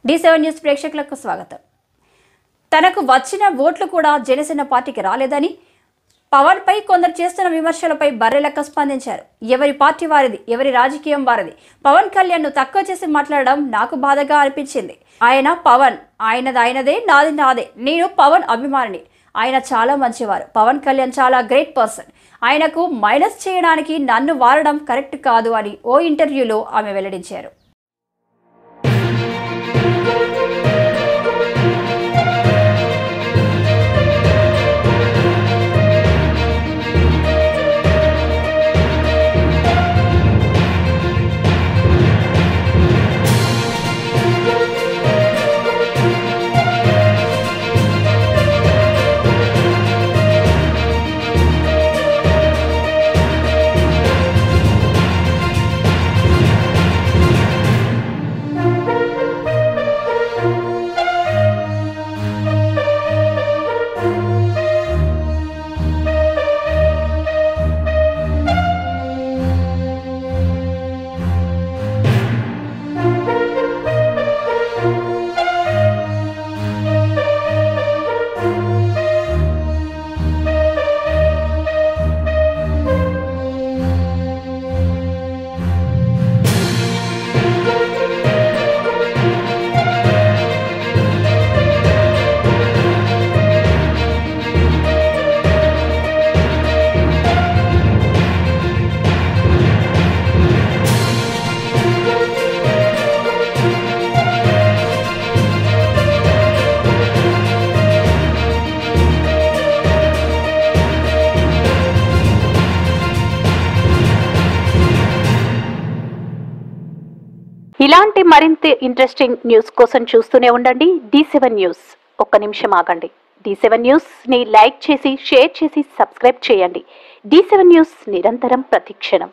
D7 news ప్రేక్షకులకు స్వాగతం. తనకు వచ్చిన ఓట్లు కూడా జనసేన పార్టీకి రాలేదని పవన్ పై కొందరు చేస్తున్న విమర్శలపై బర్రెలెక్క స్పందించారు. ఎవరి పార్టీ వారిది, ఎవరి రాజకీయం వారిది. పవన్ కళ్యాణ్ ను తక్కువ చేసి మాట్లాడడం నాకు బాధగా అనిపించింది. ఆయన పవన్, ఆయనదే, నాది నాదే. నేను పవన్ అభిమానిని. ఆయన చాలా మంచివారు. పవన్ కళ్యాణ్ చాలా గ్రేట్ పర్సన్. ఆయనకు మైనస్ చేయడానికి నన్ను వాడడం కరెక్ట్ కాదు అని ఓ ఇంటర్వ్యూలో ఆమె వెల్లడించారు. ఇలాంటి మరింత ఇంట్రెస్టింగ్ న్యూస్ కోసం చూస్తూనే ఉండండి D7 న్యూస్. ఒక్క నిమిషం ఆగండి. D7 న్యూస్ ని లైక్ చేసి, షేర్ చేసి, సబ్స్క్రైబ్ చేయండి. D7 న్యూస్ నిరంతరం ప్రతిక్షణం.